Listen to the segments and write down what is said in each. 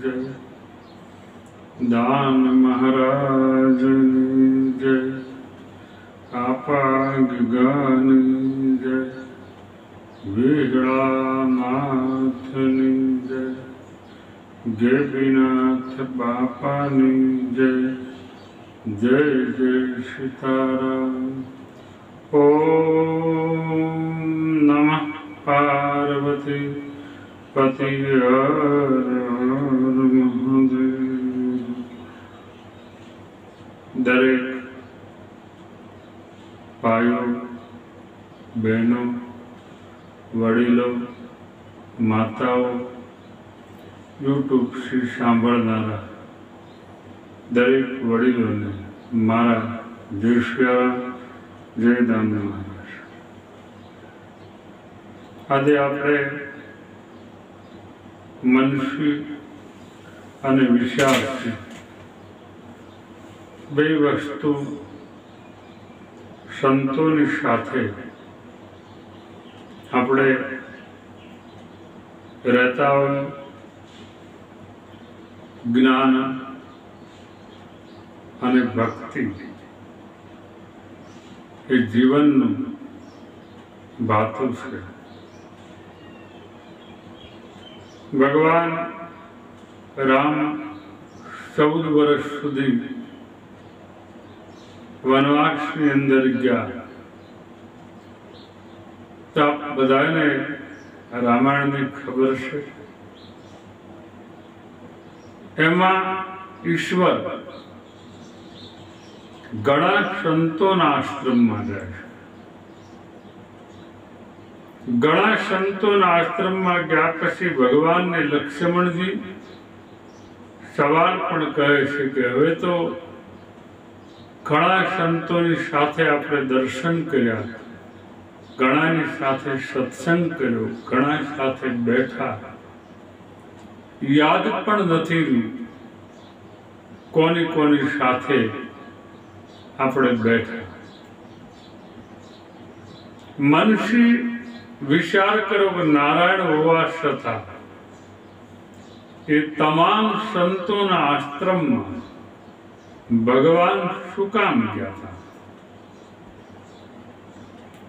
जय, दान महाराज जय, आपागन जय, विहड़ानाथ जय, गेबीनाथ बापा जय, जय जय सीताराम। ओम नमः पार्वती पति हर हर महादेव। दरेक भाइयों बहनों वडीलों माताओं यूट्यूब से सांभळनारा दरेक वडीलोने मारा जय श्रीराम जय दान महाराज। आज आपणे मनुष्य અને વિચાર બે વસ્તુ સંતોની સાથે આપણે રહેતા હોય, જ્ઞાન અને ભક્તિ એ જીવનનું ભાતું છે। ભગવાન રામ 14 વર્ષ સુધી વનવાસની અંદર ગયા તો આપ બધાને રામાયણની ખબર છે। એમાં ઈશ્વર ઘણા સંતોના આશ્રમમાં જાય છે। ઘણા સંતોના આશ્રમમાં ગયા પછી ભગવાનને લક્ષ્મણજી સવાલ પણ કહે છે કે હવે તો ઘણા સંતોની સાથે આપણે દર્શન કર્યા, ઘણાની સાથે સત્સંગ કર્યો, ઘણા સાથે બેઠા, યાદ પણ નથી રહ્યું કોની કોની સાથે આપણે બેઠા। મનુષ્ય વિચાર કરો કે નારાયણ હોવા છતાં એ તમામ સંતોના આશ્રમમાં ભગવાન શું કામ ગયા હતા?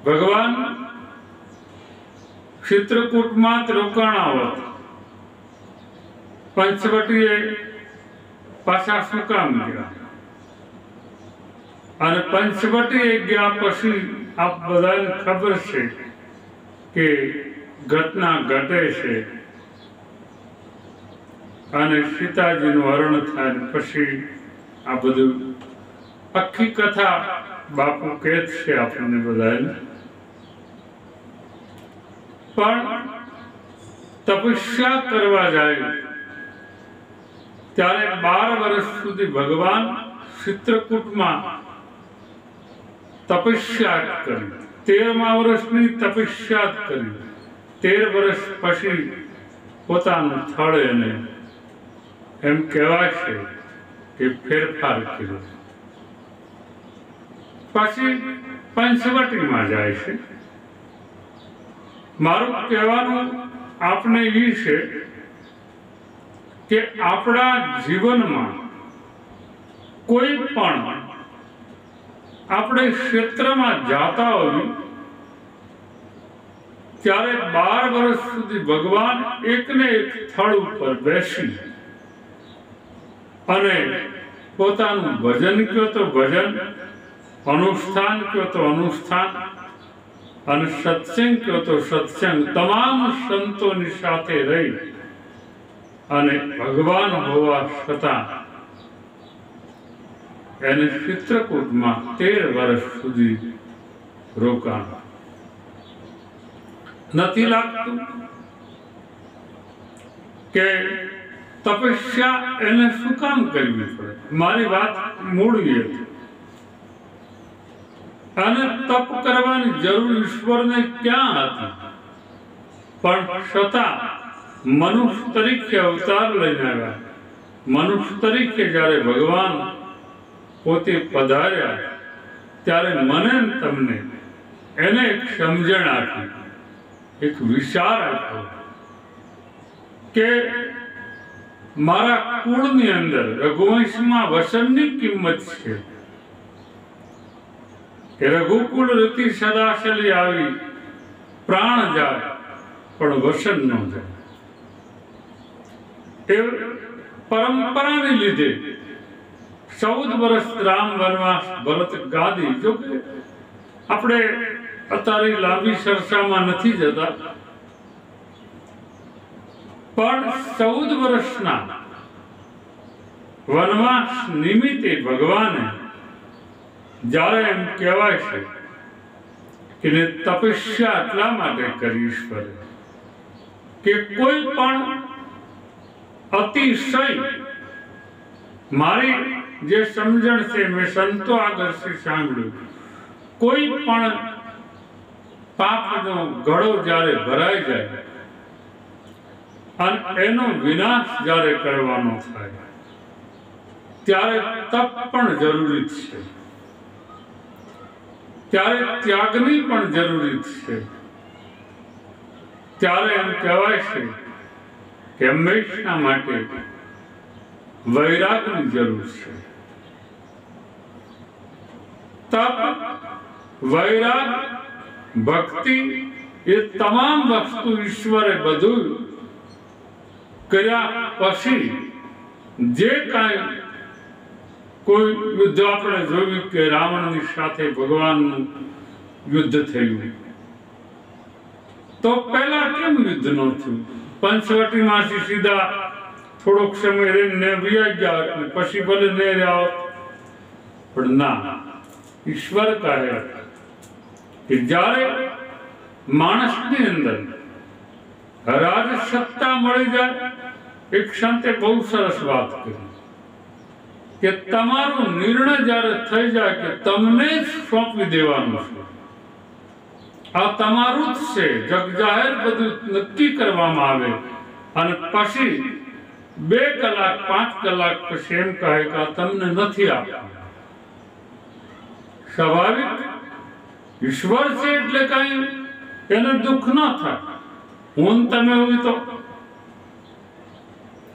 ભગવાન ચિત્રકૂટમાં જ રોકાણા હોત, પંચવટીએ પાછા શું કામ ગયા? અને પંચવટીએ ગયા પછી આપ બધાને ખબર છે કે ઘટના ઘટે છે અને સીતાજીનું હરણ થાય પછી આ બધું આખી કથા બાપુ કહે છે આપણને બધાને। પણ તપસ્યા કરવા જાય ત્યારે 12 વર્ષ સુધી ભગવાન ચિત્રકૂટમાં તપસ્યા કરી, 13મા વર્ષની તપસ્યા કરી, 13 વર્ષ પછી પોતાનું સ્થળ એને એમ કહેવાય છે કે ફેરફાર કર્યો। પછી પંચવટીમાં જાય છે। મારું કહેવાનું આપને એ છે કે આપણા જીવનમાં કોઈ પણ આપણે ક્ષેત્રમાં જાતા હોય ત્યારે 12 વર્ષ સુધી ભગવાન એકને એક સ્થળ ઉપર બેસી અને પોતાનું ભજન કયો તો ભજન, અનુષ્ઠાન કયો તો અનુષ્ઠાન અને સત્સંગ કયો તો સત્સંગ તમામ સંતોની સાથે રહી અને ભગવાન હોવા છતાં એને ચિત્રકૂટમાં 13 વર્ષ સુધી રોકાણ। નથી લાગતું કે તપસ્યા એને શું કામ કરવી પડે? મારી વાત મૂળ એ હતી અને તપ કરવાની જરૂર ઈશ્વરને ક્યાં હતી? પણ છતાં મનુષ્ય તરીકે અવતાર લઈને આવ્યા। મનુષ્ય તરીકે જ્યારે ભગવાન પોતે પધાર્યા ત્યારે મને તમને એને એક સમજણ આપી, એક વિચાર આપ્યો કે મારા કુળની અંદર રઘુવંશમાં વસનની કિંમત છે કે રઘુકુળ રીતિ સદાશલી આવી પ્રાણ જાય પણ વસન ન જાય. એ પરંપરાને લીધે 14 વર્ષ રામ વનવાસ ભરત ગાદી. જો કે આપણે અત્યારે લાંબી ચર્ચામાં નથી જતા, પણ 14 વર્ષના વનવાસ નિમિત્તે ભગવાને જ્યારે એમ કહેવાય છે કે તપસ્યા એટલા માટે કરી ઈશ્વરે કે કોઈ પણ અતિશય, મારી જે સમજણ છે મેં સંતો આગળથી સાંભળ્યું, કોઈ પણ પાપનો ઘડો જ્યારે ભરાઈ જાય અને એનો વિનાશ જ્યારે કરવાનો થાય ત્યારે તપ પણ જરૂરી છે, ત્યારે ત્યાગની પણ જરૂરી છે. ત્યારે એમ કહેવાય છે કે હંમેશા માટે વૈરાગની જરૂર છે. તપ, વૈરાગ, ભક્તિ એ તમામ વસ્તુ ઈશ્વરે બધું કર્યા પછી જે કાંઈ કોઈ યુદ્ધ આપણે જોયું કે રાવણની સાથે ભગવાનનું યુદ્ધ થયું, તો પહેલા કેમ યુદ્ધ ન થયું? પંચવટીમાંથી સીધા થોડોક સમય રહીને વ્યાઈ ગયા, પછી ભલે ન રહ્યા, પણ ના, ઈશ્વર કહે કે જ્યારે માણસની અંદર રાજ સત્તા મળી જાય, એક સંતે બહુ સરસ વાત કરી કે તમારો નિર્ણય જ્યારે થઈ જાય કે તમને જ સોંપી દેવાનું છે, આ તમારું જ છે, જગ જાહેર બધું નક્કી કરવામાં આવે, અને પછી 2 કલાક 5 કલાક પછી એમ કહે કે આ તમને નથી આપવું. સ્વાભાવિક ઈશ્વર છે એટલે કઈ એને દુઃખ ન થાય. હું તમે હોય તો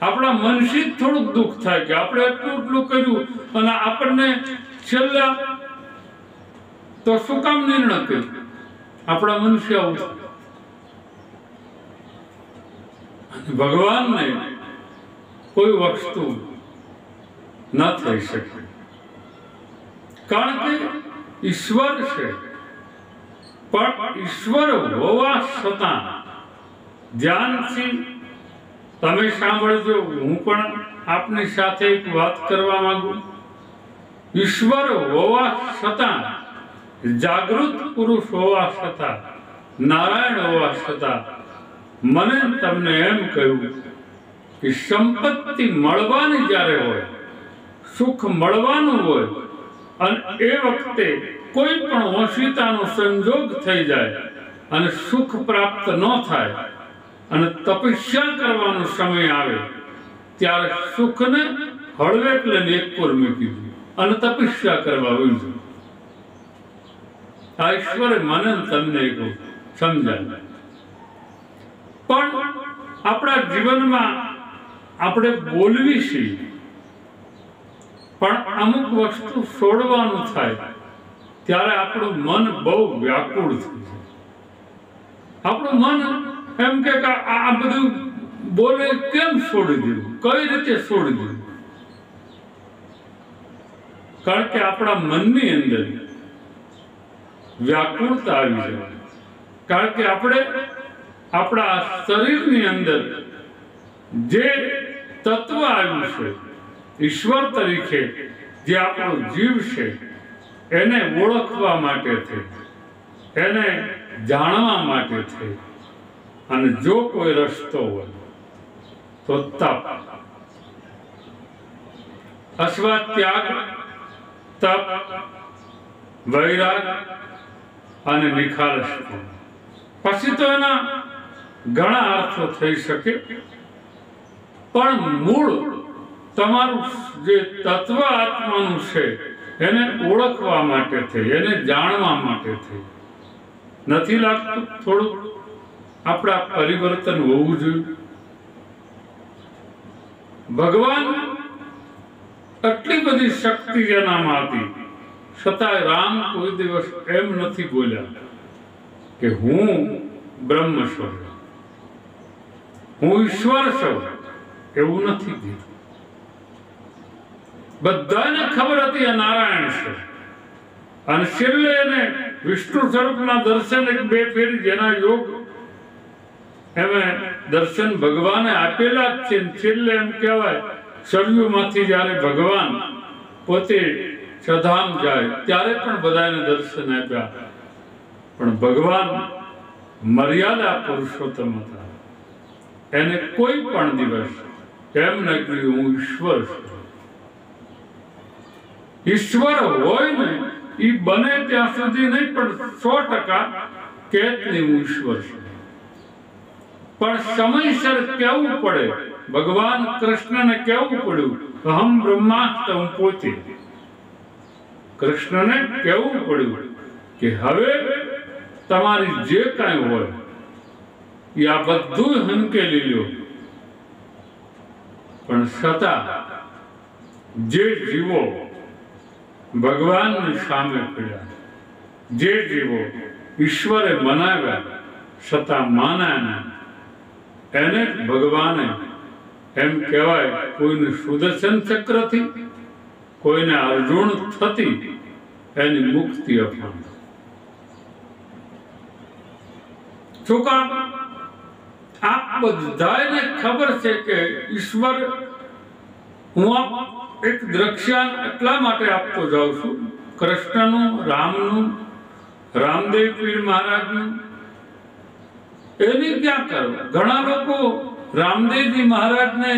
આપણા મનથી જ થોડુંક દુઃખ થાય કે આપણે એટલું કર્યું અને આપણને છેલ્લા તો શું કામ નિર્ણય કર્યો? આપણા મનુષ્ય આવું થાય. ભગવાનને કોઈ વસ્તુ ન થઈ શકે, કારણ કે ઈશ્વર છે. પણ ઈશ્વર હોવા છતાં ધ્યાનથી તમે સાંભળજો, હું પણ આપની સાથે એક વાત કરવા માંગુ. ઈશ્વર હોવા છતાં, જાગૃત પુરુષ હોવા છતાં, નારાયણ હોવા છતાં મને તમને એમ કહ્યું કે સંપત્તિ મળવાની જ્યારે હોય, સુખ મળવાનું હોય, અને એ વખતે કોઈ પણ ઓશિતાનો સંજોગ થઈ જાય અને સુખ પ્રાપ્ત ન થાય અને તપસ્યા કરવાનો સમય આવે, ત્યારે સુખને હળવેક લઈને એક કોર મૂકી દે અને તપસ્યા કરવા વળજો. આ ઈશ્વરે મને તમને સમજાય. પણ આપણા જીવનમાં આપણે બોલવી છીએ, પણ અમુક વસ્તુ છોડવાનું થાય ત્યારે આપણું મન બહુ વ્યાકુળ થઈ જાય. આપણું મન એમ કે આ બધું બોલે કેમ છોડી દેવું, કઈ રીતે છોડી દેવું? કારણ કે આપણા મનની અંદર વ્યાકુળતા આવી જાય. કારણ કે આપણે આપણા શરીરની અંદર જે તત્વ આવ્યું છે ઈશ્વર તરીકે, જે આપણો જીવ છે, એને ઓળખવા માટે થઈ, એને જાણવા માટે થઈ, અને જો કોઈ રસ્તો હોય તો તપ અથવા ત્યાગ, તપ, વૈરાગ અને નિખાલસતા. પછી તો એના ઘણા અર્થો થઈ શકે, પણ મૂળ તમારું જે તત્વ આત્માનું છે એને ઓળખવા માટે થઈ, એને જાણવા માટે થઈ. નથી લાગતું થોડું આપણા પરિવર્તન હોવું જોઈએ? ભગવાન આટલી બધી શક્તિ જેનામાં હતી, છતાંય રામ કોઈ દિવસ એમ નથી બોલ્યા કે હું બ્રહ્મ છું, હું ઈશ્વર છું, એવું નથી કીધું. બધાને ખબર હતી આ નારાયણ છે. અને છેલ્લે એને વિષ્ણુ સ્વરૂપના દર્શન એક બે ફેરી જેના યોગ એમે દર્શન ભગવાને આપેલા જ છે. છેલ્લે એમ કહેવાય સરયુમાંથી જ્યારે ભગવાન પોતે સધામ જાય ત્યારે પણ બધાને દર્શન આપ્યા, પણ ભગવાન મર્યાદા પુરુષોત્તમ હતા. એને કોઈ પણ દિવસ એમ ન કહ્યું હું ઈશ્વર છું. ઈશ્વર હોય ને એ બને ત્યાં સુધી નહીં, પણ 100% કેતની હું ઈશ્વર છું. પણ સમયસર કહેવું પડે. ભગવાન કૃષ્ણને કહેવું પડ્યું અહમ બ્રહ્માસ્ત્ર, હું પોતે. કૃષ્ણને કહેવું પડ્યું કે હવે તમારી જે કાંઈ હોય એ આ બધું હંકેલી લ્યો. પણ છતાં જે જીવો ભગવાનની સામે પડ્યા, જે જીવો ઈશ્વરે મનાવ્યા છતાં માન્યા ના, એને ભગવાને એમ કહેવાય કોઈને સુદર્શન ચક્રથી, કોઈને અર્જુન થતી એની મુક્તિ અપાવી. શું કામ? આપ બધાને ખબર છે કે ઈશ્વર, હું એક દ્રશ્યાન એટલા માટે આપતો જાઉં છું, કૃષ્ણનું, રામનું, રામદેવ પીર મહારાજનું. એની ક્યાં કરો? ઘણા લોકો રામદેવજી મહારાજને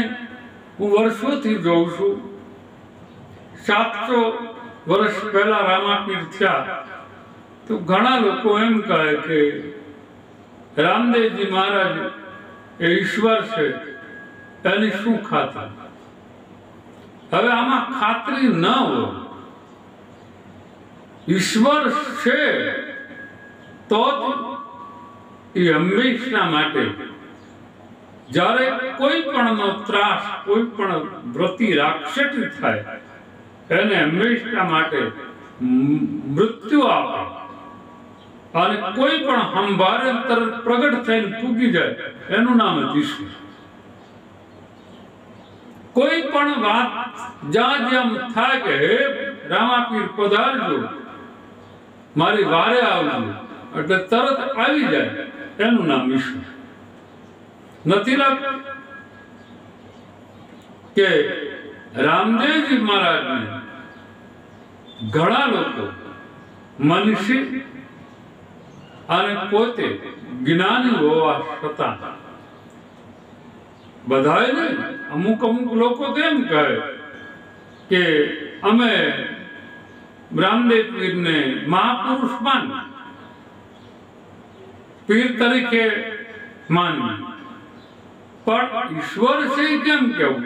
હું વર્ષોથી જોઉં છું. 700 વર્ષ પહેલા રામાપીર થયા તો ઘણા લોકો એમ કહે કે રામદેવજી મહારાજ એ ઈશ્વર છે, એની શું ખાતરી? હવે આમાં ખાતરી ન હોય. ઈશ્વર છે તો એ હંમેશા માટે જ્યારે કોઈ પણ ત્રાસ, કોઈ પણ વૃત્તિ રાક્ષસી થાય એને હંમેશા માટે મૃત્યુ આપે. અને કોઈ પણ સંભારે તરત પ્રગટ થઈને પૂગી જાય એનું નામ જ ઈશ્વર. કોઈ પણ વાત જ્યાં જેમ થાય કે હે રામાપીર પધારજો, મારી વારે આવજો, એટલે તરત આવી જાય એનું નામ ઈશ્વર. નથી લાગતું કે રામદેવજી મહારાજને ઘણા લોકો મનીષી અને પોતે જ્ઞાની હોવા છતાં, બધાએ નહીં, અમુક લોકો તો એમ કહે કે અમે રામદેવ પીરને મહાપુરુષ માની, પીર તરીકે માની, પણ ઈશ્વર છે કેમ કેવું?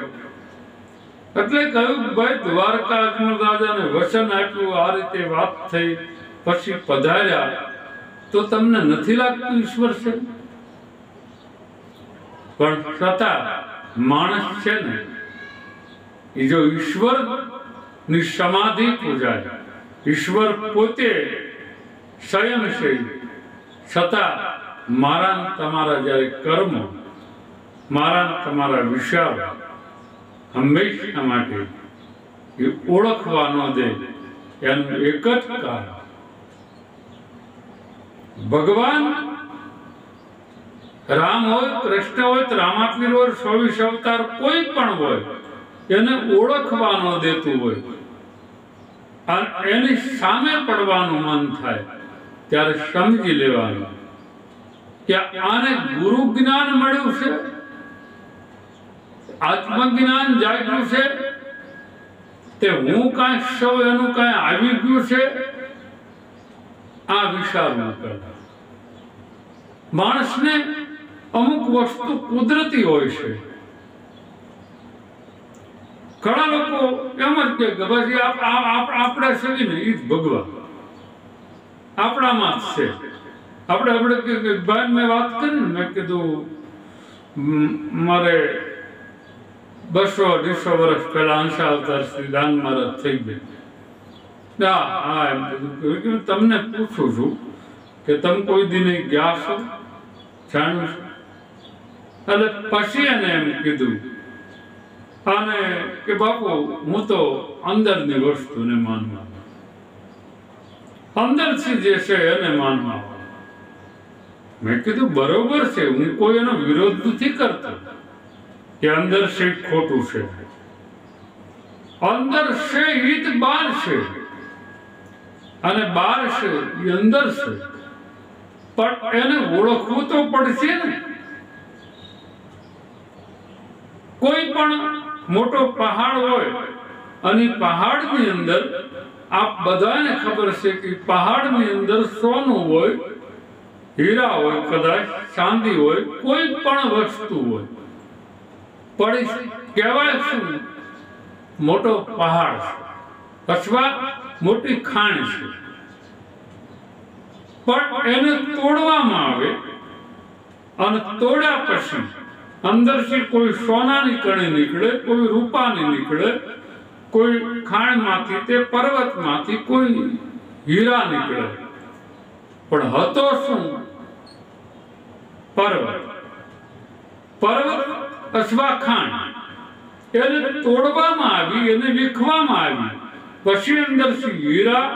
એટલે કહ્યું ભાઈ દ્વારકા અજમલ દાદાને વચન આપ્યું, આ રીતે વાત થઈ, પછી પધાર્યા તો તમને નથી લાગતું ઈશ્વર છે? પણ છતાં માણસ છે ને એ જો ઈશ્વર ની સમાધિ પૂજાય, ઈશ્વર પોતે સ્વયં છે, છતાં મારા તમારા જ્યારે કર્મ, મારા તમારા વિચાર હંમેશા માટે એ ઓળખવા ન દે, એનું એક જ કારણ ભગવાન રામ હોય, કૃષ્ણ હોય, રામાપીર હોય, 24 અવતાર કોઈ પણ હોય, એને ઓળખવા ન દેતું હોય અને એની સામે પડવાનું મન થાય ત્યારે સમજી લેવાનું કે આને ગુરુ જ્ઞાન મળ્યું છે, આત્મજ્ઞાન જાગ્યું છે, તે હું કાંઈ છું એનું કાંઈ આવી ગયું છે. આ વિચારવું કરે. માણસને અમુક વસ્તુ કુદરતી હોય છે. ઘણા લોકો એમ જ કે પછી આપણે સવી ને એ જ ભગવાન આપણામાં જ છે. આપણે ભાઈ મેં વાત કરી ને, મેં કીધું મારે 200-250 વર્ષ પહેલા અંશા અવતાર શ્રી દાન મહારાજ થઈ ગયા. એમ કીધું કે તમને પૂછું છું કે તમે કોઈ દિને ગયા છો, જાણ્યું છો? એટલે પછી એને એમ કીધું અને કે બાપુ હું તો અંદરની વસ્તુને માનવા, અંદરથી જે છે એને માનવા. મેં કીધું બરોબર છે, હું કોઈ એનો વિરોધ નથી કરતો કે અંદર છે ખોટું છે. અંદર છે ઈ જ બહાર છે અને બહાર છે એ અંદર છે, પણ એને ઓળખવું તો પડશે ને. કોઈ પણ મોટો પહાડ હોય અને પહાડની અંદર આપ બધાને ખબર છે કે પહાડની અંદર સોનું હોય, હીરા હોય, કદાચ ચાંદી હોય, કોઈ પણ વસ્તુ હોય, પડી કહેવાય શું મોટો પહાડ છે અથવા મોટી ખાણ છે. પણ એને તોડવામાં આવે અને તોડ્યા પછી અંદરથી કોઈ સોનાની કણી નીકળે, કોઈ રૂપાની નીકળે, કોઈ ખાણમાંથી તે પર્વતમાંથી કોઈ હીરા નીકળે. પણ હતો શું? પર્વત અથવા ખાણ. એને તોડવામાં આવી, એને વિખવામાં આવી, પછી અંદરથી હીરા,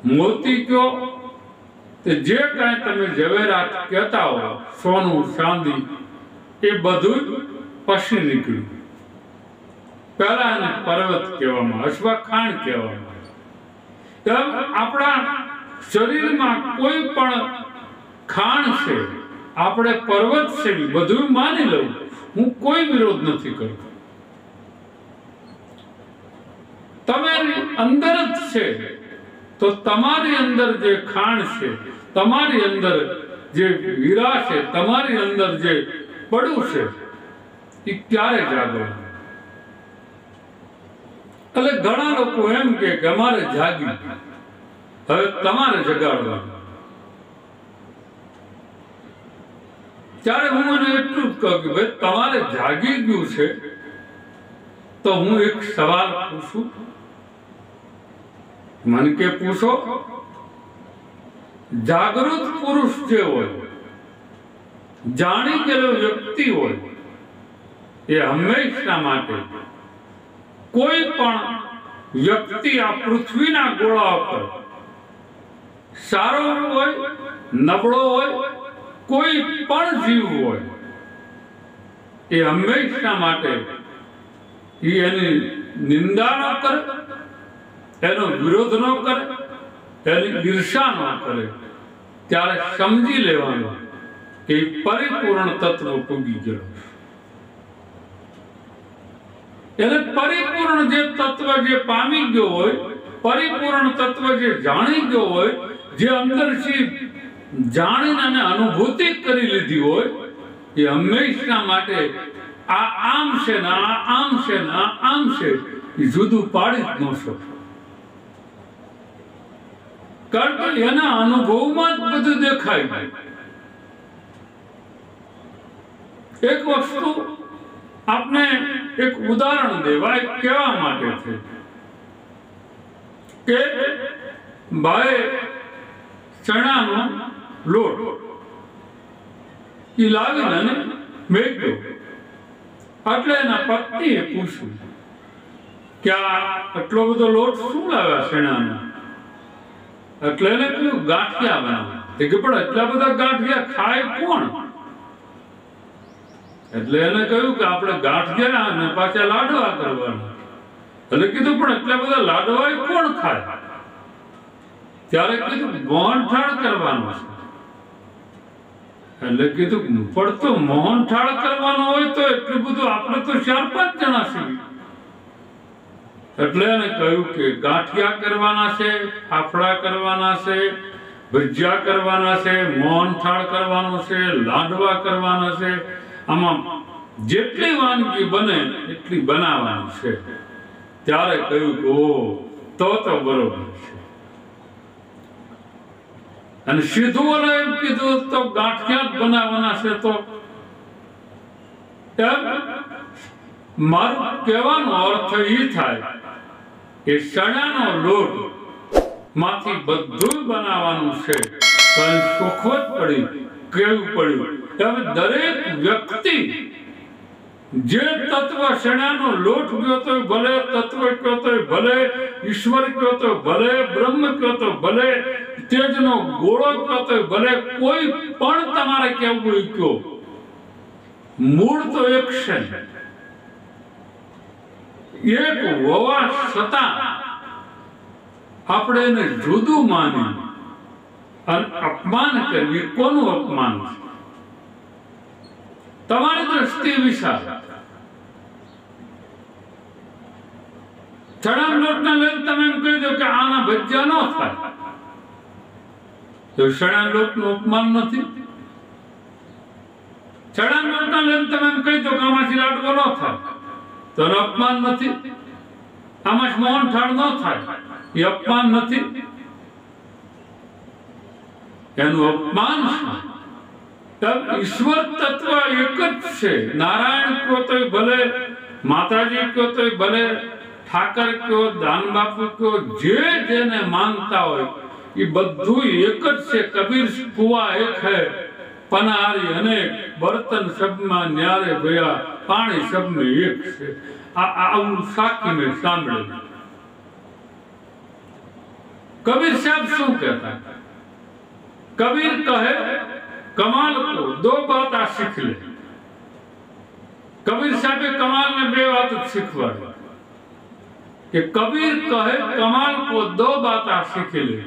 મોતી કયો તે જે કાંઈ તમે ઝવેરાત કહેતા હો, સોનું ચાંદી, એ બધું પછી નીકળ્યું. પહેલા એને પર્વત કહેવામાં અથવા ખાણ કહેવામાં. આપણા શરીરમાં કોઈ પણ ખાણ છે, આપણે પર્વત છે, બધું માની લઉં, હું કોઈ વિરોધ નથી કરતો. તમારી અંદર જ છે તો તમારી અંદર જે ખાણ છે, તમારી અંદર જે હીરા છે, તમારી અંદર જે પડ્યું છે, એ ક્યારે જાગવાનું? એટલે ઘણા લોકો એમ કે અમારે જાગ્યું, હવે તમારે જગાડવાનું. ત્યારે હું મને એટલું જ કહું કે ભાઈ તમારે જાગી ગયું છે તો હું એક સવાલ પૂછું, મને કે પૂછો. જાગૃત પુરુષ જે હોય, જાણી ગયેલો વ્યક્તિ હોય, એ હંમેશા માટે કોઈ પણ વ્યક્તિ આ પૃથ્વીના ગોળા પર સારો હોય, નબળો હોય, કોઈ પણ જીવ હોય, એ હંમેશા માટે એની નિંદા ન કરે, એનો વિરોધ ન કરે, એની ઈર્ષા ન કરે. ત્યારે સમજી લેવાનું કે પરિપૂર્ણ તત્વ પૂગી ગયો. એટલે પરિપૂર્ણ જે તત્વ જે પામી ગયો હોય, પરિપૂર્ણ તત્વ જે જાણી ગયો હોય, જે અંદરથી જાણીને અને અનુભૂતિ કરી લીધી હોય, એ હંમેશા માટે આ આમ છે ને આ આમ છે ને આ આમ છે, એ જુદું પાડી જ ન શકે. કારણ કે એના અનુભવમાં જ બધું દેખાય. એક વસ્તુ આપને એક ઉદાહરણ દેવાય કહેવા માટે છે કે ભાઈ ચણાનો લોટ એ લાવીને મેક્યો. એટલે એના પત્નીએ પૂછ્યું કે આટલો બધો લોટ શું લાવ્યા ચણાનો? એટલે એને કહ્યું ગાંઠિયા બનાવવા. પણ એટલા બધા ગાંઠિયા ખાય કોણ? એટલે એને કહ્યું કે આપણે ગાંઠિયા અને પાછા લાડવા કરવાના. એટલે કીધું પણ એટલા બધા લાડવા કોણ ખાય? ત્યારે કીધું મોહનથાળ કરવાનો છે. એટલે કીધું પણ તો મોહનથાળ કરવાનો હોય તો એટલું બધું આપણે તો 4-5 જણા છીએ. એટલે એને કહ્યું કે ગાંઠિયા કરવાના છે, ફાફડા કરવાના છે, ભજીયા કરવાના છે, મોહનથાળ કરવાનો છે, લાડવા કરવાના છે. આમાં જેટલી વાનગી બને એટલી બનાવવાની છે. ત્યારે કહ્યું કે ઓ તો બરોબર છે. અને સીધું ઓલો એમ કીધું તો ગાંઠિયા જ બનાવવાના છે તો મારું કહેવાનો અર્થ એ થાય કે ચણાનો લોટ માંથી બધું બનાવવાનું છે, પણ સુખવત પડી કેવું પડ્યું. હવે દરેક વ્યક્તિ જે તત્વ શેણાનો લોટ કયો તો ભલે, તત્વ કયો તો ભલે, ઈશ્વર કયો તો ભલે, બ્રહ્મ કયો તો ભલે, તેજનો ગોળો કયો તો ભલે, કોઈ પણ તમારે કેવું હોય કયો, મૂળ તો એક છે. એક હોવા છતાં આપણે એને જુદું માની અને અપમાન કરવી, કોનું અપમાન છે? તમારી દ્રષ્ટિએ વિચાર. ચણા લોટને લઈને તમે એમ કહી દો કે આના ભજીયા ન થાય, તો ચણા લોટનું અપમાન નથી? ચણા લોટને લઈને તમે એમ કહી દો કે આમાંથી લાડવો ન થાય, તો એનું અપમાન નથી? આમાં મોહનથાળ ન થાય, એ અપમાન નથી? એનું અપમાન છે. ઈશ્વર તત્વ એક જ છે. નારાયણ કહો તો ભલે, માતાજી કહો તો ભલે, ઠાકર કહો, દાન બાપુ કહો, જે જેને માનતા હોય એ બધું એક જ છે. કબીર કુવા એક હૈ, પનારી અનેક, બર્તન સબમાં ન્યારે ભયા, પાણી સબમાં એક છે. આવું સાકી મેં સાંભળેલું. કબીર સાહેબ શું કહેતા? कबीर कहे कमाल को दो बात आ सीख ले. कबीर साहब कमाल में बे बात सीखवाड़ी कि कबीर कहे कमाल को दो बात आ सीख ले,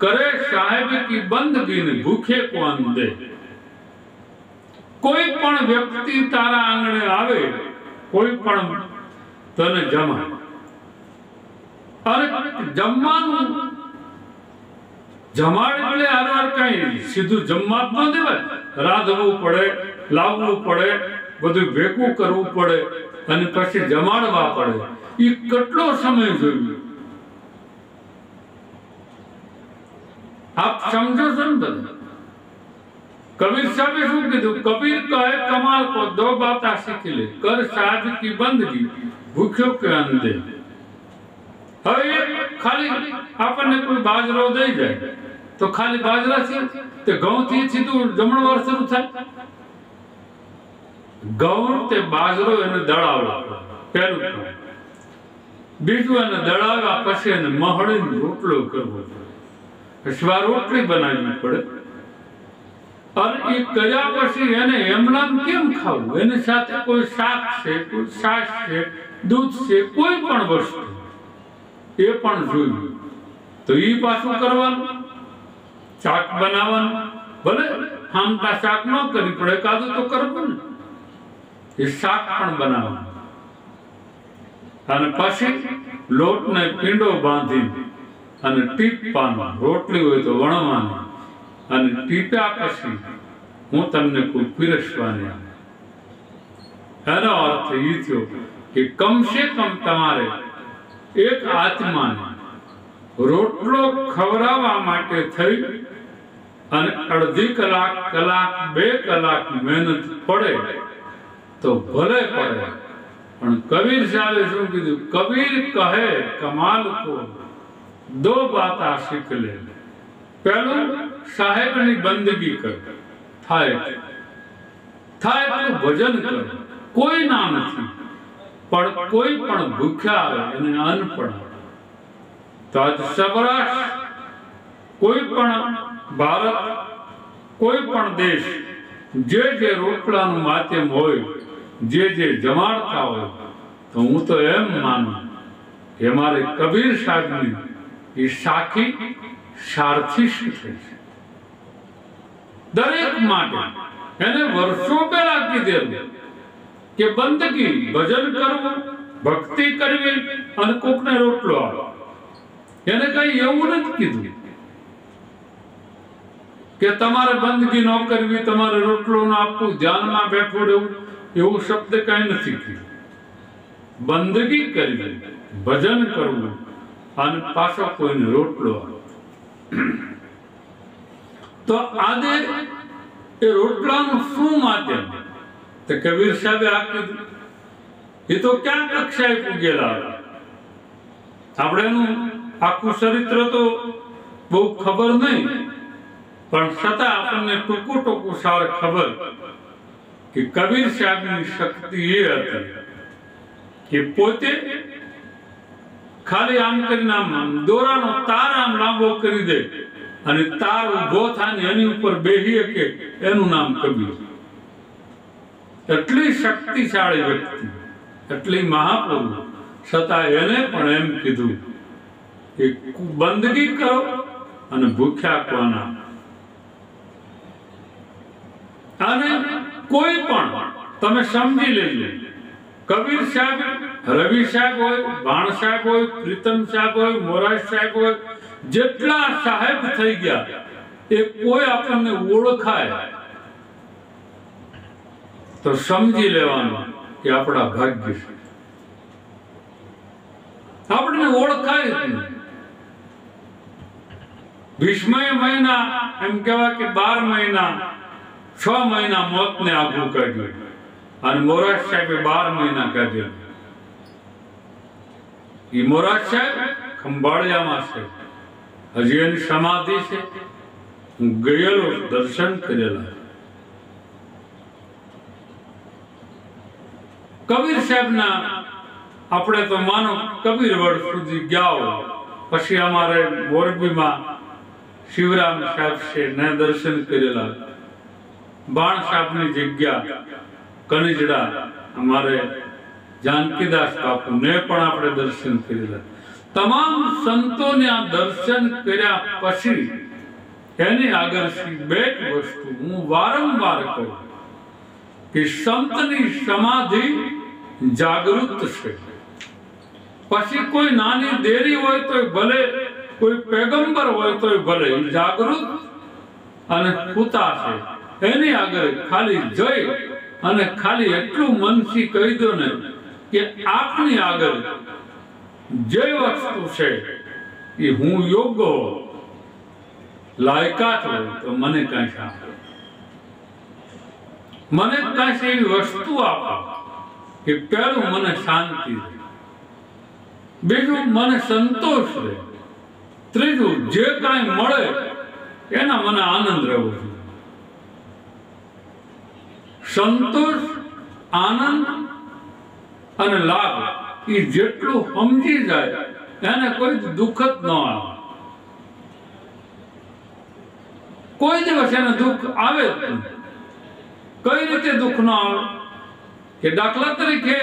करे साहेब की बंदगी ने भूखे को अन्न दे. कोई पण व्यक्ति तारा आंगणे आवे, कोई पण तने जमा, अरे जमવાનું જમાડ એટલે હારવાર કઈ સીધું જમવા જ ન દેવાય. રાંધવું પડે, લાવવું પડે, બધું ભેગું કરવું પડે અને પછી જમાડવા પડે. એ કેટલો સમય જોઈએ? આપ સમજો છો ને બધા? કબીર સાહેબે શું કીધું? કબીર કહે કમાલ કો દો બાતા सीख ले, कर साहब की बंदगी भूख्यो के अन्न दे. હવે ખાલી આપણને કોઈ બાજરો દઈ જાય તો ખાલી બાજરાથી તે ઘઉંથી સીધું જમણવાર શરૂ થાય? ઘઉં તે બાજરો એને દળાવવા પહેલું કામ. બીજું એને દળાવ્યા પછી એને મહળીને રોટલો કરવો પડે, પછી રોટલી બનાવવી પડે. અને એ કર્યા પછી એને એમનામ કેમ ખાવું? એની સાથે કોઈ શાક છે, કોઈ છાશ છે, દૂધ છે, કોઈ પણ વસ્તુ એ પણ જોયું. તો એ પાછું કરવાનું, શાક બનાવવાનું. ભલે હામટા શાક ન કરી પડે, કાદું તો કરવું ને, એ શાક પણ બનાવવાનું. અને પછી લોટને પીંડો બાંધી અને ટીપવાનું, રોટલી હોય તો વણવાની, અને ટીપ્યા પછી હું તમને કોઈ પીરસવાની. એનો અર્થ એ થયો કે કમસે કમ તમારે એક આત્માને રોટલો ખવડાવવા માટે થઈ અને અડધી કલાક, કલાક, 2 કલાક મહેનત પડે તો ભલે પડે. પણ કબીર સાહેબે શું કીધું? કબીર કહે કમાલ કો દો બાતા सीख ले. પહેલું સાહેબની બંદગી કર, થાય એટલું ભજન કર. કોઈ ના નથી, પણ કોઈ પણ ભૂખ્યા આવે એને અન્ન પણ આવે. તો આજ સૌરાષ્ટ્ર, કોઈ પણ ભારત, કોઈ પણ દેશ જે જે રોટલાનું માધ્યમ હોય, જે જમાડતા હોય, તો હું તો એમ માનું કે મારે કબીર સાહેબની એ સાખી સારથી શીખે છે. દરેક માટે એને વર્ષો પહેલા કીધેલું કે બંદગી, ભજન કરવું, ભક્તિ કરવી અને કોકને રોટલો આપવો. એને કઈ એવું નથી કીધું કે તમારે બંદગી ન કરવી, તમારે રોટલો ન આપવું, ધ્યાનમાં બેઠું રહેવું, એવું શબ્દ કઈ નથી કીધું. બંદગી કરવી, ભજન કરવું અને પાછો કોઈને રોટલો આપવો. તો આજે એ રોટલાનું શું માધ્યમ? તો કબીર સાહેબે આ કીધું એ તો ક્યાં કક્ષાએ પૂગેલા. આપણે એનું આખું ચરિત્ર તો બહુ ખબર નહીં, પણ છતાં આપણને ટૂંકું ટૂંકું સાર ખબર કે કબીર સાહેબની શક્તિ એ હતી કે પોતે ખાલી આમ કરીને આમ દોરાનો તાર આમ લાંબો કરી દે અને તાર ઉભો થાય ને એની ઉપર બેહી કે એનું નામ કબીર. એટલી શક્તિશાળી વ્યક્તિ, એટલી મહાપુરુષ, છતાં એને પણ એમ કીધું કે બંદગી કરો અને ભૂખ્યા કોના. અને કોઈ પણ તમે સમજી લેજો, કબીર સાહેબ, રવિ સાહેબ હોય, ભાણ સાહેબ હોય, પ્રીતમ સાહેબ હોય, મોરાજ સાહેબ હોય, જેટલા સાહેબ થઈ ગયા એ કોઈ આપણને ઓળખાય તો સમજી લેવાનું કે આપણા ભાગ્ય છે. આપણને ઓળખાય જ નહીં. ભીષ્મએ મહિના એમ કહેવાય કે 12 મહિના 6 મહિના મોતને આઘું કાઢ્યું અને મોરાજ સાહેબે 12 મહિના કાઢ્યા. એ મોરાજ સાહેબ ખંભાળિયામાં છે, હજી એની સમાધિ છે. હું ગયેલો, દર્શન કરેલા. કબીર સાહેબના આપણે તો માનો કબીર વડ સુધી ગયા હોય, પછી અમારે મોરબીમાં શિવરામ સાહેબ છે ને દર્શન કરેલા. બાણ સાહેબની જગ્યા કનિજડા અમારે જાનકીદાસ બાપુ ને પણ આપણે દર્શન કરેલા. તમામ સંતોને આ દર્શન કર્યા પછી એની આગળ બે વસ્તુ હું વારંવાર કહું કે સંતની સમાધિ જાગૃત છે. પછી કોઈ નાની દેરી હોય તો ભલે, કોઈ પેગંબર હોય તો ભલે, જાગૃત અને પૂતા છે. એની આગળ ખાલી જઈ અને ખાલી એટલું મનથી કહી દો ને કે આપની આગળ જે વસ્તુ છે એ હું યોગ્ય લાયકાત હોય તો મને કાંઈ આપો, મને કાંઈ એવી વસ્તુ આપો કે પહેલું મને શાંતિ રહે, બીજું મને સંતોષ રહે, ત્રીજું જે કાંઈ મળે એના મને આનંદ રહેવો જોઈએ. સંતોષ, આનંદ અને લાભ એ જેટલું સમજી જાય એને કોઈ દુઃખ જ ન આવે. કોઈ દિવસ એને દુઃખ આવે જ નહીં. કઈ રીતે દુઃખ ન આવે કે દાખલા તરીકે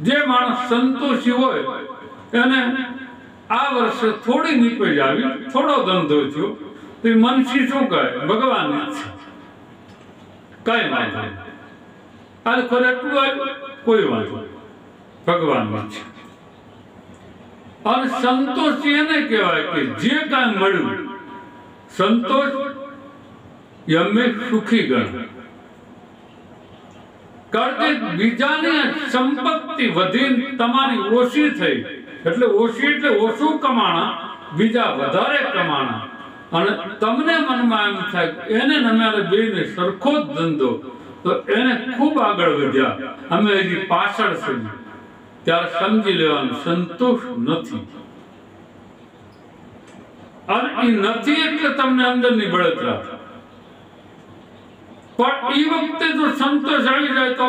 જે માણસ સંતોષી હોય એને આ વર્ષે થોડી નીકળી આવી, થોડો ધંધો થયો તો એ મનથી શું કહે, ભગવાન ઈચ્છા, કઈ વાંધો નહીં. આ ખરે એટલું આવ્યું, કોઈ વાંધો નહીં, ભગવાન ઈચ્છા. અને સંતોષ એને કહેવાય કે જે કાંઈ મળ્યું, સંતોષ અમે સુખી ગણ. કારણ કે બીજાની સંપત્તિ વધીને તમારી ઓછી થઈ, એટલે ઓછી એટલે ઓછું કમાણા, બીજા વધારે કમાણા, અને તમને મનમાં એમ થાય એને અમારે બેને સરખો જ ધંધો, તો એને ખૂબ આગળ વધ્યા, અમે હજી પાછળ છે, ત્યારે સમજી લેવાનું સંતોષ નથી. અને એ નથી એટલે તમને અંદરની બળતરા. પણ એ વખતે જો સંતોષ આવી જાય તો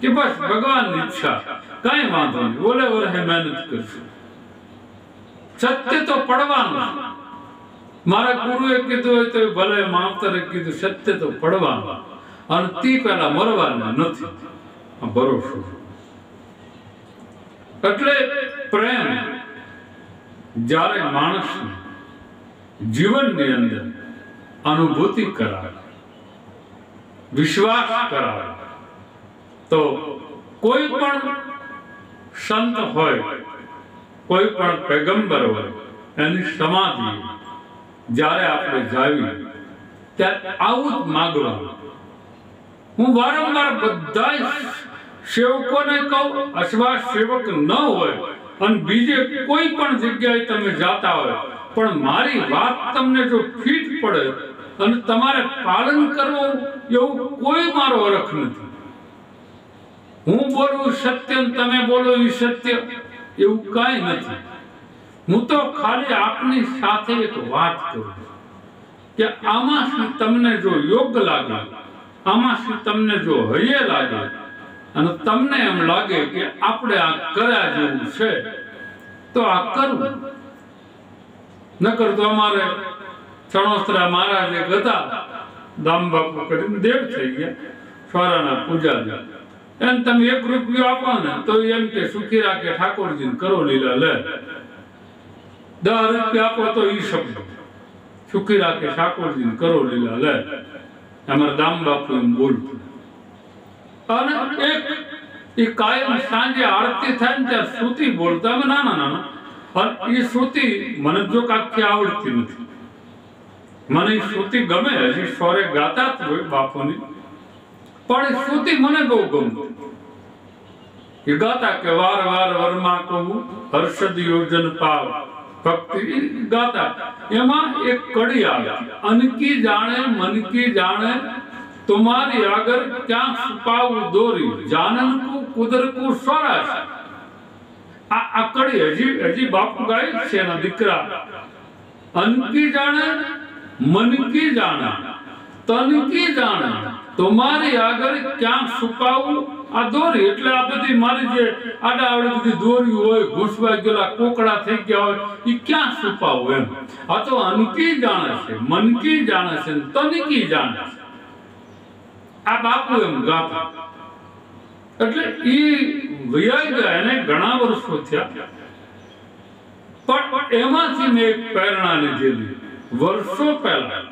કે બસ ભગવાનની ઈચ્છા, કઈ વાંધો નહીં, ઓલે ઓલે મહેનત કરશું. સત્ય તો પડવાનું. મારા ગુરુએ કીધું હોય તો ભલે, માવતરે કીધું સત્ય તો પડવાનું, અને તે પહેલા મરવાનું નથી. ભરોસો. એટલે પ્રેમ જ્યારે માણસ જીવનની અંદર અનુભૂતિ કરાવે, વિશ્વાસ કરાવે, તો કોઈ પણ સંત હોય, કોઈ પણ પેગંબર હોય, એની સમાધિ જ્યારે આપણે જાવી ત્યારે આવું જ માગવાનું. હું વારંવાર બધા સેવકોને કહું, અથવા સેવક ન હોય અને બીજે કોઈ પણ જગ્યાએ તમે જાતા હોય, પણ મારી વાત તમને જો ફિટ પડે અને તમારે પાલન કરવું એવું કોઈ મારો અરખ નથી. હું બોલું સત્ય ને તમે બોલો એ સત્ય, એવું કાંઈ નથી. હું તો ખાલી આપની સાથે એક વાત કરું કે આમાં તમને જો યોગ્ય લાગે, આમાં તમને જો હૈયે લાગે અને તમને એમ લાગે કે આપણે આ કર્યા જેવું છે તો આ કરવું. નકર તો અમારે ચણોસરા મહારાજ એક હતા, દામબાપુ કરીને દેવ થઈ ગયા, સ્વરાના પૂજારી. એને તમે 1 રૂપિયો આપો ને તો એમ કે સુખી રાખે ઠાકોરજી કરો લીલા લે. 10 રૂપિયા આપો તો ઈ શબ્દ સુખી રાખે ઠાકોરજી કરો લીલા લે. અમારા દામબાપુ એમ બોલતું. અને એક એ કાયમ સાંજે આરતી થાય ને ત્યાં શ્રુતિ બોલતા. અમે નાના નાના, અને એ શ્રુતિ મને જો આખી આવડતી નથી. મને એ શ્રુતિ ગમે, હજી સ્વરે ગાતા જ હોય બાપુની, પણ એ શ્રુતિ મને બહુ ગમતી. એ ગાતા કે વાર વાર વરમાં કહું હર્ષદ યોજન પાવ ભક્તિ ગાતા. એમાં એક કડી આવે, અનકી જાણે મનકી જાણે तुम्हारी आगर क्या छुपाऊ दोरी जानन को कुदर को स्वराश. आ आकड़ी हजी बापू गाय છે ના દીકરા. અનકી જાણે મનકી જાણે તનકી જાણે તમારી આગળ ક્યાં છુપાવું આ દોરી. એટલે આ બધી મારી જે આડા આવડી બધી દોરી હોય, ઘૂસવા ગયેલા કોકડા થઈ ગયા હોય, એ ક્યાં છુપાવું એમ. આ તો અનકી જાણે છે, મનકી જાણે છે, તનકી જાણે છે. આ બાપુ એમ ગાતા. એટલે ઈ વૈયા ગયા, એને ઘણા વર્ષો થયા, પણ એમાંથી મેં એક પ્રેરણા લીધેલી વર્ષો પહેલા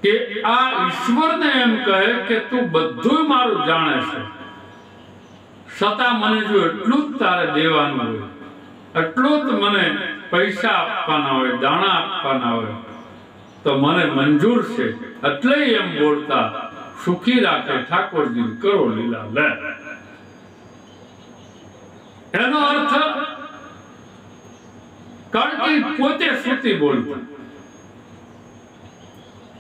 કે આ ઈશ્વરને એમ કહે કે તું બધું મારું જાણે છે, છતાં મને જો એટલું જ તારે દેવાનું હોય, એટલું જ મને પૈસા આપવાના હોય, દાણા આપવાના હોય તો મને મંજૂર છે. એટલે એમ બોલતા સુખી રાખે ઠાકોરજી કરો લીલા લે. એનો અર્થ કારણ કે પોતે શ્રુતિ બોલતા,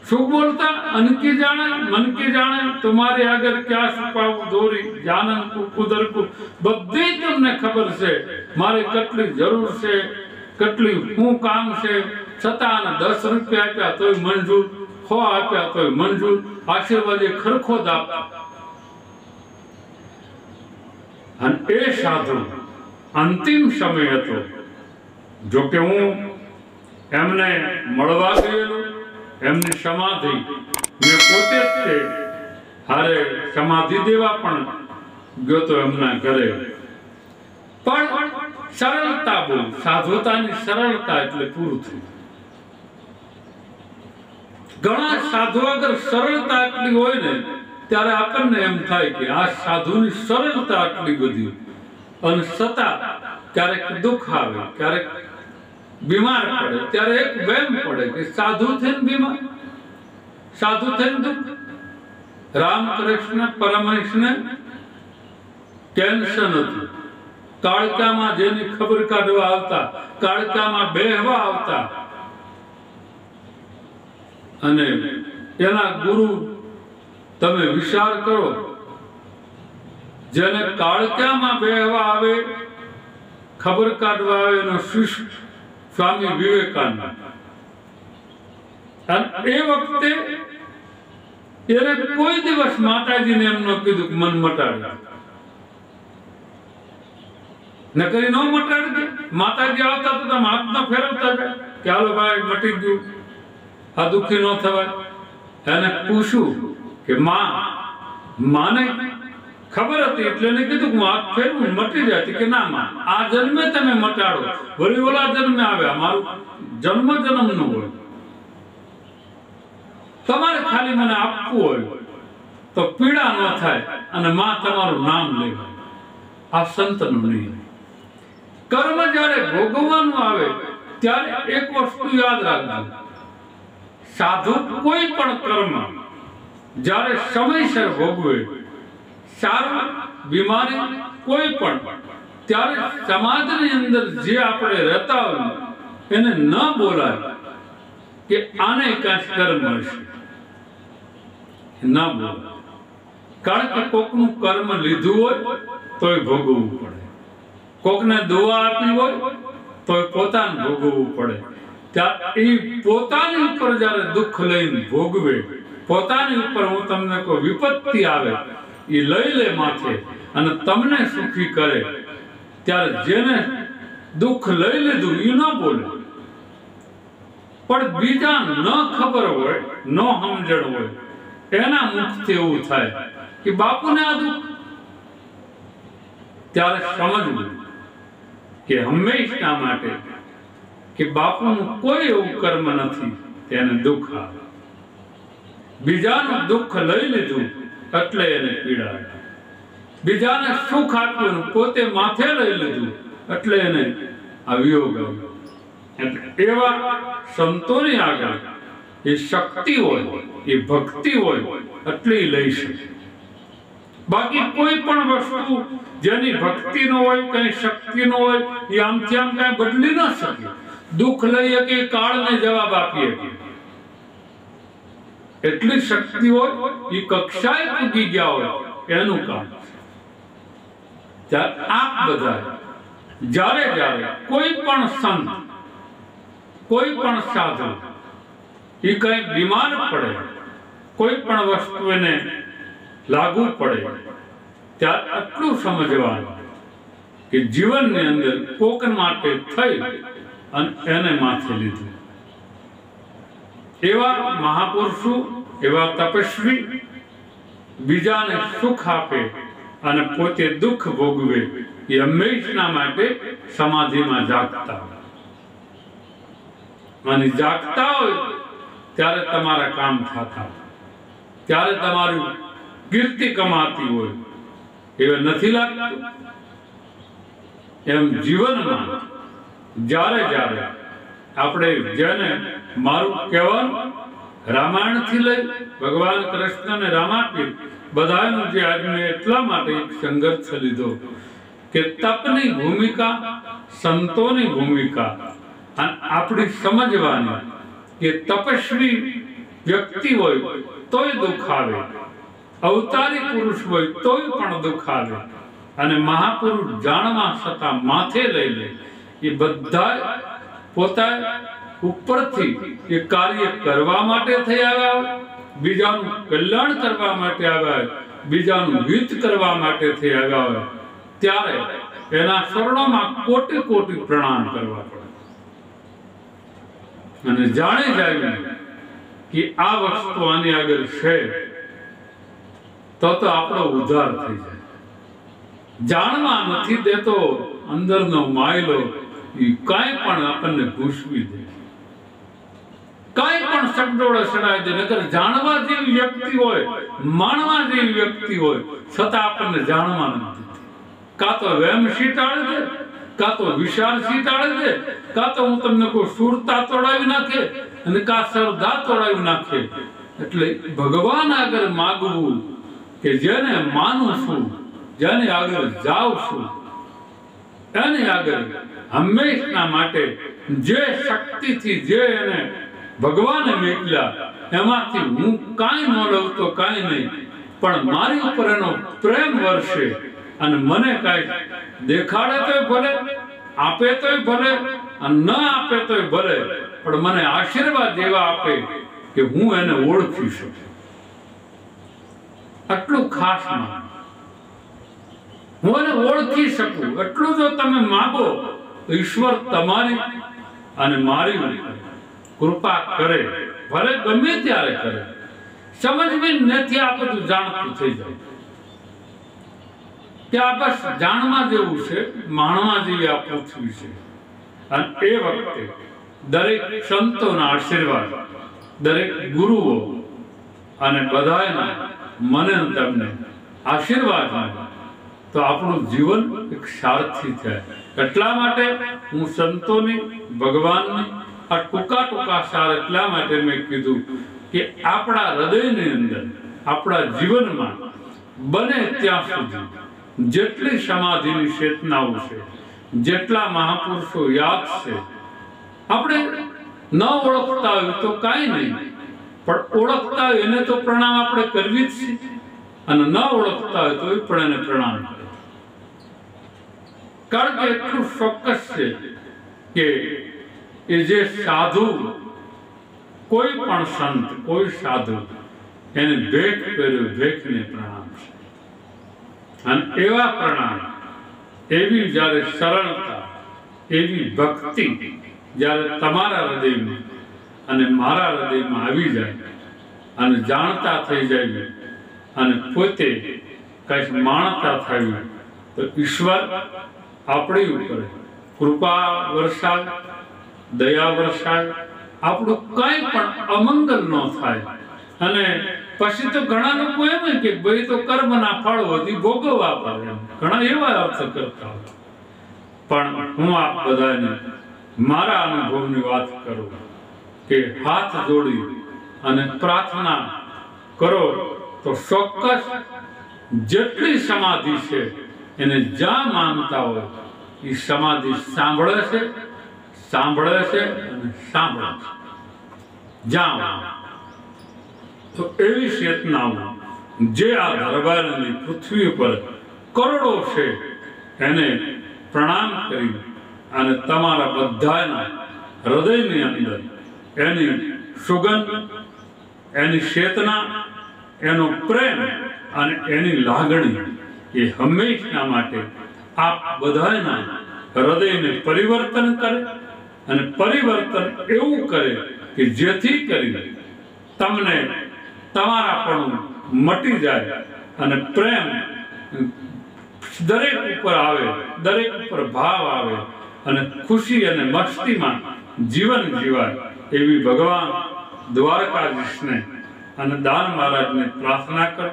શું બોલતા? અનકી જાણે મનકી જાણે તમારી આગળ ક્યાં છુપાવું દોરી જાનન કુ કુદર કુ. બધી તમને ખબર છે મારે કેટલી જરૂર છે, કેટલી શું કામ છે, છતાં 10 રૂપિયા આપ્યા તોય મંજૂર, 100 આપ્યા તોય મંજૂર. આશીર્વાદ ખરખો જ આપતા. અને એ સાધુ અંતિમ સમય હતો. જો કે હું એમને મળવા ગયેલો, એમની સમાધિ મેં પોતે જ તે હારે સમાધિ દેવા પણ ગયો તો એમના ઘરે. પણ સરળતા બહુ, સાધુતાની સરળતા એટલે પૂરું થયું. ઘણા સાધુ અગર સરળતા આટલી હોય ને ત્યારે આપણને એમ થાય કે આ સાધુની સરળતા આટલી બધી, અને છતાં ક્યારેક દુઃખ આવે, ક્યારેક બીમાર પડે ત્યારે એક વહેમ પડે કે સાધુ થઈને બીમાર, સાધુ થઈને દુઃખ. રામકૃષ્ણ પરમહંસને ટેન્શન હતું. કાળકામાં જેની ખબર કાઢવા આવતા, કાળકામાં બેહવા આવતા, અને એના ગુરુ તમે વિચાર કરો, જેને કાળકામાં બેહવા આવે, ખબર કાઢવા આવે, એનો શિષ્ય સ્વામી વિવેકાનંદ. અને એ વખતે એને કોઈ દિવસ માતાજીને એમ ન કીધું કે મન મટાડે, નકરી ન મટાડે. માતાજી આવતા તો તમે હાથ ન ફેરવતા કે હાલો ભાઈ મટી ગયું, આ દુઃખી ન થવાય. એને પૂછ્યું કે માને ખબર હતી એટલે એને કીધું કે હું હાથ ફેરવું મટી જાય. કે ના માં, આ જન્મે તમે મટાડો, વળી ઓલા જન્મે આવ્યા, મારું જન્મ નું હોય. તમારે ખાલી મને આપવું હોય તો પીડા ન થાય અને માં તમારું નામ લેવાય. આ સંતનો નિયમ. કર્મ જ્યારે ભોગવવાનું આવે ત્યારે એક વસ્તુ યાદ રાખજો, સાધુ કોઈ પણ કર્મ જ્યારે સમયસર ભોગવે, સારું બીમારી કોઈ પણ, ત્યારે સમાજની અંદર જે આપણે રહેતા હોય એને ન બોલાય કે આને કાંઈ કર્મ હશે, ન બોલાય. કારણ કે કોકનું કર્મ લીધું હોય તોય ભોગવવું પડે, કોકને દુઆ આપી હોય તોય પોતાને ભોગવવું પડે. ત્યારે એ પોતાની ઉપર જ્યારે દુઃખ લઈને ભોગવે, પોતાની ઉપર હું તમને કોઈ વિપત્તિ આવે એ લઈ લે માથે અને તમને સુખી કરે, ત્યારે જેને દુઃખ લઈ લીધું એ ન બોલે. પણ બીજા ન ખબર હોય, ન સમજણ હોય, એના મુખથી એવું થાય કે બાપુને આ દુઃખ, ત્યારે સમજવું કે હંમેશા માટે કે બાપુનું કોઈ એવું કર્મ નથી તેને દુઃખ આવે. બીજાનું દુઃખ લઈ લીધું એટલે એને પીડા, બીજાને સુખ આપ્યું પોતે માથે લઈ લીધું એટલે એને આ વિયોગ આવ્યો. એવા સંતોની આગળ એ શક્તિ હોય, એ ભક્તિ હોય એટલે લઈ શકે. બાકી કોઈ પણ વસ્તુ જેની ભક્તિ ન હોય, કઈ શક્તિ ન હોય, એ આમથી આમ કઈ બદલી ન શકે. દુઃખ લઈ શકે, કાળને જવાબ આપી શકે, એટલી શક્તિ હોય, એ કક્ષાએ પૂગી ગયા હોય એનું કામ. આપ બધા જ્યારે જ્યારે કોઈ પણ સંત, કોઈ પણ સાધુ એ કઈ બીમાર પડે, કોઈ પણ વસ્તુ એને લાગુ પડે, ત્યારે આટલું સમજવાનું કે જીવનની અંદર કોક માટે થઈ અને એને માથે લીધું. એવા મહાપુરુષો, એવા તપસ્વી બીજાને સુખ આપે અને પોતે દુઃખ ભોગવે, એ હંમેશા માટે સમાધિમાં જાગતા. અને જાગતા હોય ત્યારે તમારા કામ થતા, ત્યારે તમારી કીર્તિ કમાતી હોય. એવું નથી લાગતું? એમ જીવનમાં જ્યારે જ્યારે આપણે, જેને મારું કહેવાનું રામાયણથી લઈ ભગવાન કૃષ્ણ અને રામાપીર બધાનું જે આજને એટલા માટે એક સંઘર્ષ લીધો કે તપની ભૂમિકા, સંતોની ભૂમિકા, અને આપણી સમજવાની કે તપસ્વી વ્યક્તિ હોય તોય દુઃખ આવે, અવતારી પુરુષ હોય તોય પણ દુઃખ આવે, અને મહાપુરુષ જાણવા છતાં માથે લઈ લે. એ બધા પોતા ઉપરથી એ કાર્ય કરવા માટે થઈ આવ્યા, બીજાનું કલ્યાણ કરવા માટે આવ્યા, બીજાનું હિત કરવા માટે થઈ આવ્યા હોય, ત્યારે એના શરણોમાં કોટી કોટી પ્રણામ કરવા પડે. અને જાણી જાય કે આ વસ્તુ આની આગળ છે તો આપણો ઉદ્ધાર થઈ જાય. જાણવા નથી દેતો અંદરનો માયલો, એ કાંઈ પણ આપણને ઘૂસવી દે, કાંઈ પણ સગડોળે ચડાવી દે. નકર જાણવા જેવી વ્યક્તિ હોય, માણવા જેવી વ્યક્તિ હોય, છતાં આપણને જાણવા નથી. કાં તો વેમશી ટાળી દે, કાં તો વિશાલશી ટાળી દે, કાં તો હું તમને કોઈ સુરતા તોડાવી નાખે, અને કાં શ્રદ્ધા તોડાવી નાખે. એટલે ભગવાન આગળ માગવું કે જેને માનું છું, જેને આગળ જાઉં છું, એની આગળ હંમેશા માટે જે શક્તિથી જે એને ભગવાને મોકલ્યા એમાંથી હું કાંઈ ન લઉં તો કાંઈ નહીં, પણ મારી ઉપર એનો પ્રેમ વરસે અને મને કાંઈ દેખાડે તોય ભલે, આપે તોય ભલે, અને ન આપે તોય ભલે, પણ મને આશીર્વાદ એવા આપે કે હું એને ઓળખી શકું. આટલું ખાસ માન, હું એને ઓળખી શકું એટલું જો તમે માગો તો ઈશ્વર તમારી અને મારી કૃપા કરે, ભલે ગમે ત્યારે કરે. સમજવી નથી આ બધું જાણતું થઈ જાય કે આ બસ જાણવા જેવું છે, માણવા જેવી આ પૃથ્વી છે. અને એ વખતે દરેક સંતોના આશીર્વાદ, દરેક ગુરુઓ અને બધાના મને તમને આશીર્વાદ મળે તો આપણું જીવન એક સાર્થી થાય. એટલા માટે હું સંતોની, ભગવાનની આ ટૂંકા ટૂંકા સાર એટલા માટે મેં કીધું કે આપણા હૃદયની અંદર, આપણા જીવનમાં બને ત્યાં સુધી જેટલી સમાધિની ચેતનાઓ છે, જેટલા મહાપુરુષો યાદ છે, આપણે ન ઓળખતા હોય તો કાંઈ નહીં, પણ ઓળખતા હોય એને તો પ્રણામ આપણે કરવી જ છે. અને ન ઓળખતા હોય તો પણ એને પ્રણામ કરે. કારણ કે એટલું ચોક્કસ છે કે એ જે સાધુ, કોઈ પણ સંત, કોઈ સાધુ એને ભેખ કર્યો, ભેખને પ્રણામ છે. અને એવા પ્રણામ, એવી જ્યારે સરળતા, એવી ભક્તિ જ્યારે તમારા હૃદયમાં અને મારા હૃદયમાં આવી જાય અને જાણતા થઈ જાય અને પોતે કંઈક માણતા થયું, તો ઈશ્વર આપણી ઉપર કૃપા વરસાવે, દયા વરસાવે, આપણું કંઈ પણ અમંગલ ન થાય. અને પછી તો ઘણા લોકો એમ કે ભાઈ તો કર્મના ફળ વધી ભોગવવા પડે, ઘણા એવા અર્થ કરતા હોય. પણ હું આપ બધાને મારા અનુભવની વાત કરું કે હાથ જોડી અને પ્રાર્થના કરો તો ચોક્કસ જેટલી સમાધિ છે એને જ્યાં માનતા હોય એ સમાધિ સાંભળે છે અને સાંભળે છે. જ્યાં તો એવી ચેતનાઓ જે આ ધરબારની પૃથ્વી ઉપર કરોડો છે એને પ્રણામ કરી અને તમારા બધાના હૃદયની અંદર એની સુગંધ, એની ચેતના, એનો પ્રેમ અને એની લાગણી એ હંમેશા માટે આપ બધાના હૃદયને પરિવર્તન કરે. અને પરિવર્તન એવું કરે કે જેથી કરી તમને તમારાપણું મટી જાય અને પ્રેમ દરેક ઉપર આવે, દરેક ઉપર ભાવ આવે અને ખુશી અને મસ્તીમાં જીવન જીવાય. એવી ભગવાન દ્વારકાધીશને અને દાન મહારાજને પ્રાર્થના કરો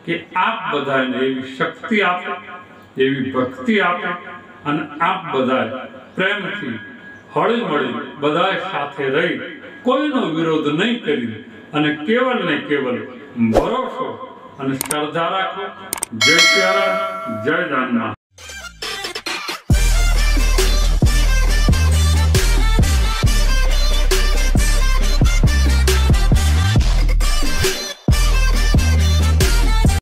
કે આપ બધાને એવી શક્તિ આપે, એવી ભક્તિ આપે અને આપ બધા પ્રેમથી હળી મળી બધા સાથે રહી કોઈનો વિરોધ નહીં કરી અને કેવલ ને કેવલ ભરોસો અને શ્રદ્ધા રાખો. જય શ્રી રામ, જય દાન.